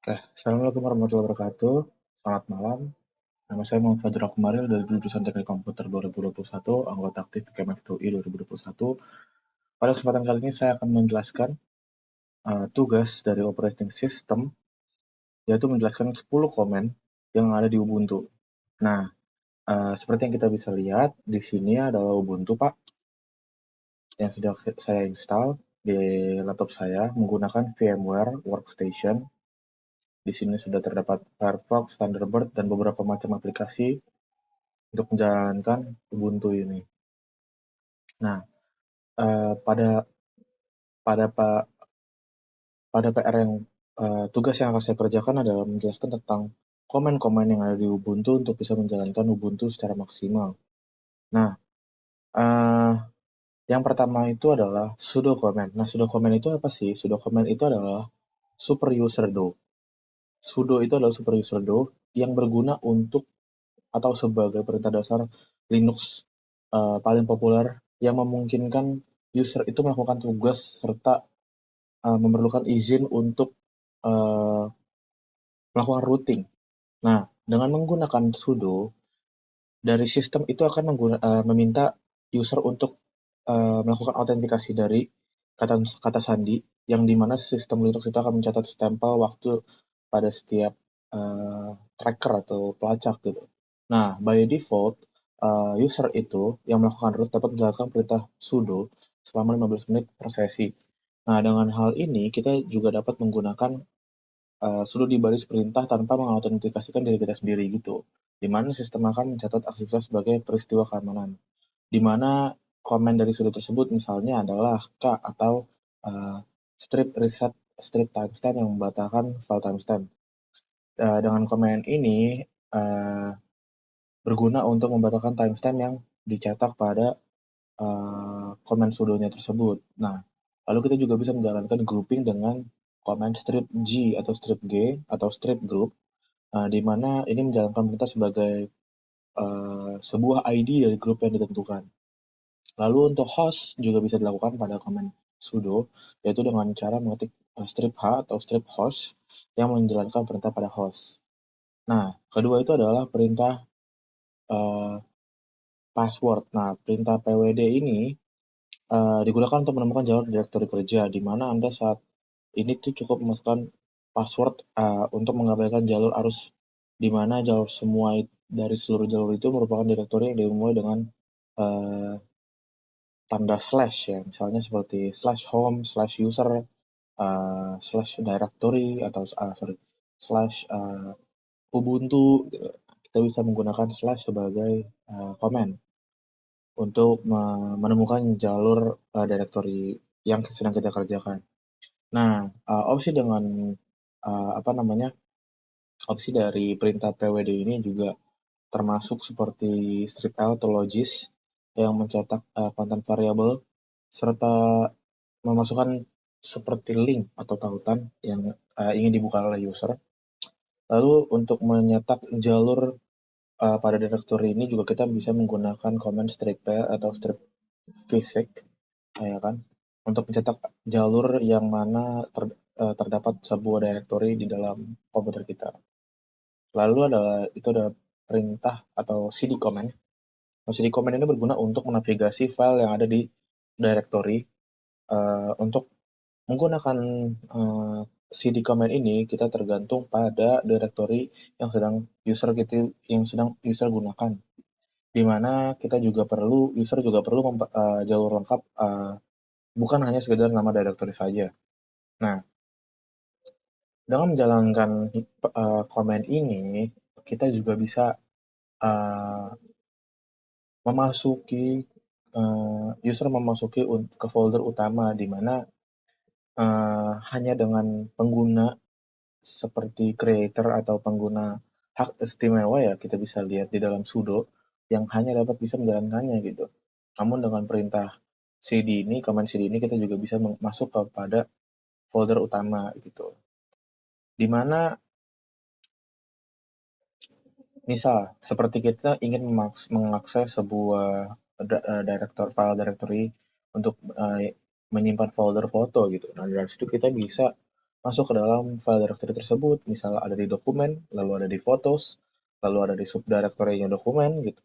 Assalamualaikum warahmatullahi wabarakatuh. Selamat malam. Nama saya Muhammad Fajrul Akmal dari jurusan Teknik Komputer 2021, anggota aktif Kemenak UI 2021. Pada kesempatan kali ini saya akan menjelaskan tugas dari operating system, yaitu menjelaskan 10 komen yang ada di Ubuntu. Nah, seperti yang kita bisa lihat, di sini adalah Ubuntu, Pak, yang sudah saya install di laptop saya menggunakan VMware Workstation. Di sini sudah terdapat Firefox, Thunderbird, dan beberapa macam aplikasi untuk menjalankan Ubuntu ini. Nah, pada pada pada PR yang tugas yang akan saya kerjakan adalah menjelaskan tentang komen-komen yang ada di Ubuntu untuk bisa menjalankan Ubuntu secara maksimal. Nah, uh, yang pertama itu adalah sudo command. Nah, sudo command itu apa sih? Sudo command itu adalah super user do. Sudo itu adalah super user do yang berguna untuk atau sebagai perintah dasar Linux paling populer yang memungkinkan user itu melakukan tugas serta memerlukan izin untuk melakukan routing. Nah, dengan menggunakan sudo, dari sistem itu akan meminta user untuk melakukan autentikasi dari kata sandi, yang dimana sistem Linux itu akan mencatat stempel waktu pada setiap tracker atau pelacak gitu. Nah, by default, user itu yang melakukan root dapat menjalankan perintah sudo selama 15 menit per sesi. Nah, dengan hal ini kita juga dapat menggunakan sudo di baris perintah tanpa mengautentikasikan diri kita sendiri gitu. Di mana sistem akan mencatat aktivitas sebagai peristiwa keamanan. Di mana komen dari sudo tersebut misalnya adalah K atau strip reset strip timestamp yang membatalkan file timestamp. Dengan komen ini berguna untuk membatalkan timestamp yang dicetak pada komen sudonya tersebut. Nah, lalu kita juga bisa menjalankan grouping dengan komen strip G atau strip G atau strip group, di mana ini menjalankan perintah sebagai sebuah ID dari grup yang ditentukan. Lalu untuk host juga bisa dilakukan pada komen sudo, yaitu dengan cara mengetik strip H atau strip host yang menjalankan perintah pada host. Nah, kedua itu adalah perintah password. Nah, perintah pwd ini digugakan untuk menemukan jalur direktori kerja, di mana Anda saat ini tuh cukup memasukkan password untuk mengabaikan jalur arus, di mana jalur semua dari seluruh jalur itu merupakan direktori yang dimulai dengan tanda slash ya, misalnya seperti slash home, slash user, slash directory, atau slash Ubuntu. Kita bisa menggunakan slash sebagai komen untuk menemukan jalur directory yang sedang kita kerjakan. Nah, opsi dengan opsi dari perintah pwd ini juga termasuk seperti strip L atau logis yang mencetak konten variabel serta memasukkan seperti link atau tautan yang ingin dibuka oleh user. Lalu untuk menyetak jalur pada directory ini juga kita bisa menggunakan command strip P atau strip basic, ya kan, untuk mencetak jalur yang mana terdapat sebuah directory di dalam komputer kita. Lalu itu ada perintah atau cd command. Nah, cd command ini berguna untuk menavigasi file yang ada di directory. Untuk menggunakan cd command ini kita tergantung pada directory yang sedang user gunakan. Di mana user juga perlu jalur lengkap, bukan hanya sekedar nama directory saja. Nah, dengan menjalankan command ini, kita juga bisa user memasuki ke folder utama, di mana hanya dengan pengguna seperti creator atau pengguna hak istimewa ya kita bisa lihat di dalam sudo yang hanya dapat bisa menjalankannya gitu. Namun dengan perintah cd ini, command cd ini kita juga bisa masuk kepada folder utama gitu. Dimana misal seperti kita ingin mengakses sebuah file directory untuk menyimpan folder foto gitu. Nah, dari situ kita bisa masuk ke dalam file directory tersebut, misalnya ada di dokumen, lalu ada di photos, lalu ada di subdirectory-nya dokumen gitu.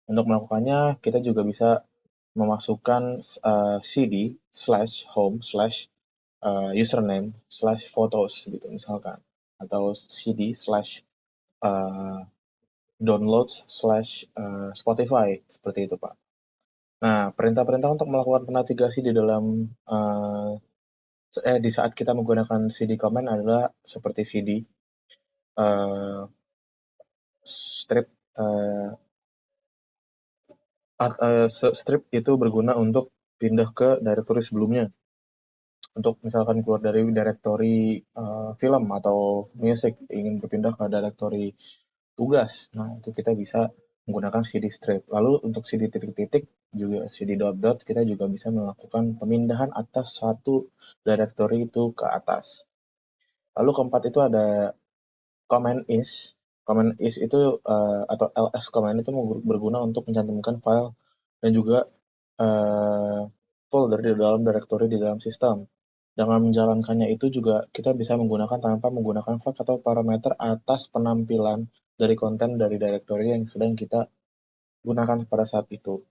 Untuk melakukannya, kita juga bisa memasukkan cd slash home slash username slash photos gitu misalkan, atau cd slash downloads slash Spotify seperti itu Pak. Nah, perintah-perintah untuk melakukan penavigasi di dalam di saat kita menggunakan cd command adalah seperti cd uh, strip strip itu berguna untuk pindah ke directory sebelumnya. Untuk misalkan keluar dari directory film atau music, ingin berpindah ke directory tugas. Nah, itu kita bisa menggunakan cd strip. Lalu untuk cd titik-titik juga cd dot dot kita juga bisa melakukan pemindahan atas satu directory itu ke atas. Lalu keempat itu ada command is. Command is itu atau ls command itu berguna untuk mencantumkan file dan juga folder di dalam directory di dalam sistem. Dengan menjalankannya itu juga kita bisa menggunakan tanpa menggunakan flag atau parameter atas penampilan dari konten dari directory yang sedang kita gunakan pada saat itu.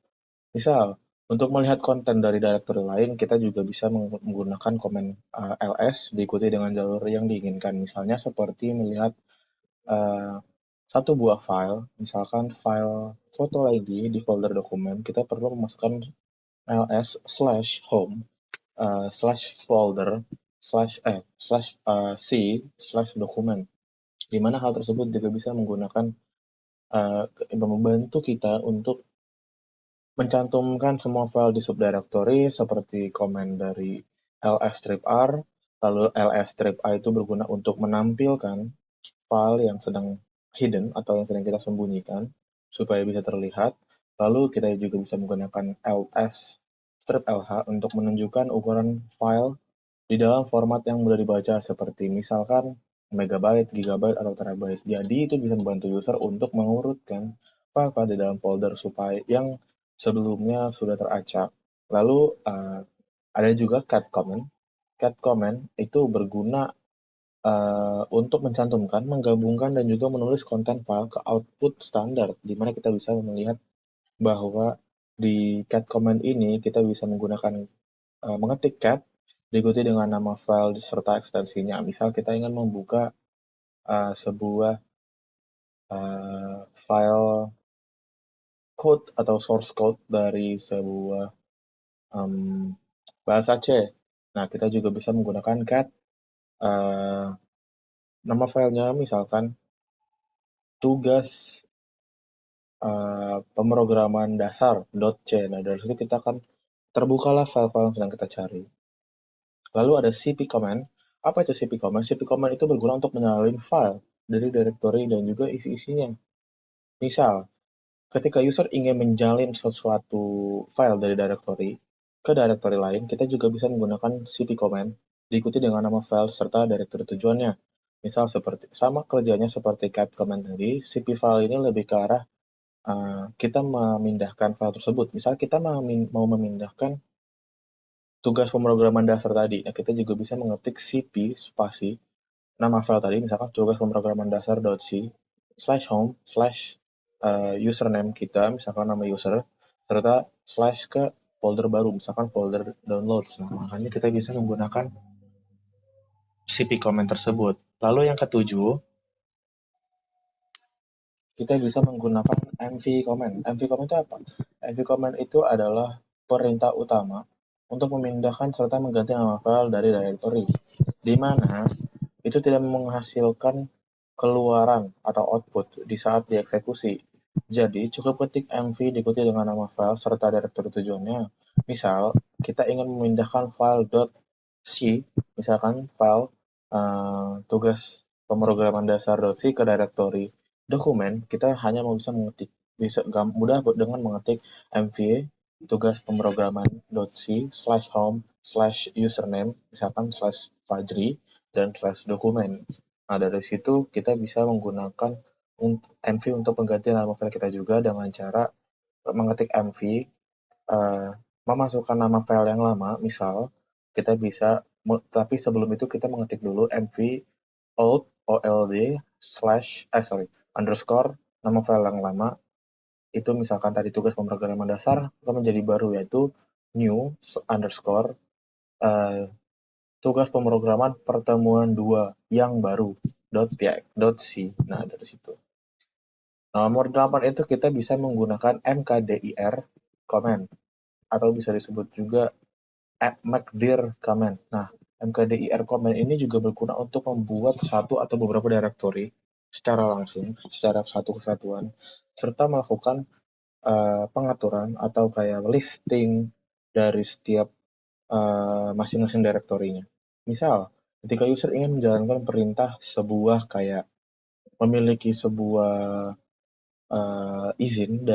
Misal, untuk melihat konten dari directory lain, kita juga bisa menggunakan komen ls diikuti dengan jalur yang diinginkan. Misalnya seperti melihat satu buah file, misalkan file foto lagi di folder dokumen, kita perlu memasukkan ls slash home slash folder slash c slash dokumen, di mana hal tersebut juga bisa menggunakan membantu kita untuk mencantumkan semua file di subdirectory seperti komen dari ls-r, lalu ls-a itu berguna untuk menampilkan file yang sedang hidden atau yang sedang kita sembunyikan supaya bisa terlihat. Lalu kita juga bisa menggunakan ls-lh untuk menunjukkan ukuran file di dalam format yang mudah dibaca seperti misalkan megabyte, gigabyte, atau terabyte. Jadi itu bisa membantu user untuk mengurutkan file di dalam folder supaya yang sebelumnya sudah teracak. Lalu ada juga cat command. Cat command itu berguna untuk mencantumkan, menggabungkan, dan juga menulis konten file ke output standar, di mana kita bisa melihat bahwa di cat command ini kita bisa menggunakan mengetik cat diikuti dengan nama file serta ekstensinya. Misal kita ingin membuka sebuah file code atau source code dari sebuah bahasa C. Nah, kita juga bisa menggunakan cat nama filenya misalkan tugas pemrograman dasar .c. Nah, dari situ kita akan terbukalah file-file yang sedang kita cari. Lalu ada cp command. Apa itu cp command? Cp command itu berguna untuk menyalin file dari directory dan juga isi-isinya. Misal, ketika user ingin menjalin sesuatu file dari directory ke directory lain, kita juga bisa menggunakan cp command diikuti dengan nama file serta directory tujuannya. Misal seperti sama kerjanya seperti cat command tadi, cp file ini lebih ke arah kita memindahkan file tersebut. Misal kita mau memindahkan tugas pemrograman dasar tadi. Nah, kita juga bisa mengetik cp spasi nama file tadi, misalkan tugas pemrograman dasar.c slash home slash username kita, misalkan nama user, serta slash ke folder baru, misalkan folder downloads. Nah, makanya kita bisa menggunakan cp command tersebut. Lalu yang ketujuh, kita bisa menggunakan mv command. Mv command itu apa? Mv command itu adalah perintah utama untuk memindahkan serta mengganti nama file dari directory, di mana itu tidak menghasilkan keluaran atau output di saat dieksekusi. Jadi, cukup ketik mv diikuti dengan nama file serta directory tujuannya. Misal, kita ingin memindahkan file .c, misalkan file tugas pemrograman dasar.c ke directory dokumen, kita hanya bisa mengetik, bisa mudah dengan mengetik mv tugas pemrograman .c slash home slash username, misalkan slash fajri, dan slash dokumen. Nah, dari situ kita bisa menggunakan mv untuk mengganti nama file kita juga dengan cara mengetik mv, memasukkan nama file yang lama, misal kita bisa Tapi sebelum itu kita mengetik dulu mv old underscore nama file yang lama. Itu misalkan tadi tugas pemrograman dasar akan menjadi baru, yaitu new underscore tugas pemrograman pertemuan 2 yang baru .c. Nah, dari situ. Nomor 8 itu kita bisa menggunakan mkdir command atau bisa disebut juga mkdir command. Nah, mkdir command ini juga berguna untuk membuat satu atau beberapa directory secara langsung, secara satu kesatuan, serta melakukan pengaturan atau kayak listing dari setiap masing-masing directory-nya. Misal, ketika user ingin menjalankan perintah sebuah kayak memiliki sebuah izin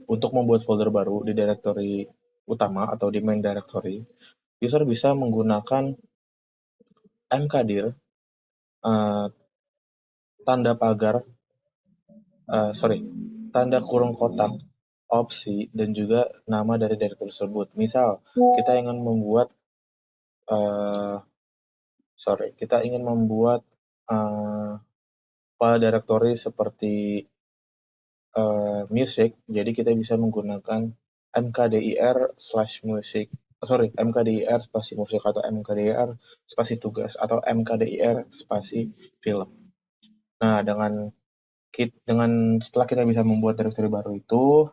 untuk membuat folder baru di directory utama atau di main directory, user bisa menggunakan mkdir tanda pagar tanda kurung kotak opsi dan juga nama dari directory tersebut. Misal kita ingin membuat file directory seperti music, jadi kita bisa menggunakan mkdir spasi musik atau mkdir spasi tugas atau mkdir spasi film. Nah, dengan setelah kita bisa membuat directory baru itu,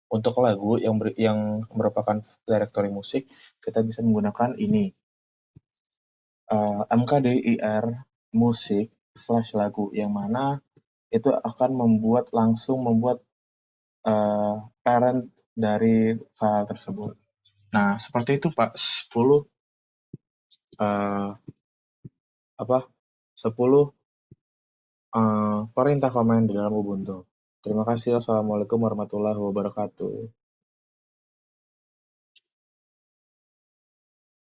untuk lagu yang merupakan directory musik, kita bisa menggunakan ini, mkdir musik /lagu, yang mana itu akan langsung membuat parent dari file tersebut. Nah, seperti itu Pak, 10 perintah command di dalam Ubuntu. Terima kasih. Wassalamualaikum warahmatullahi wabarakatuh.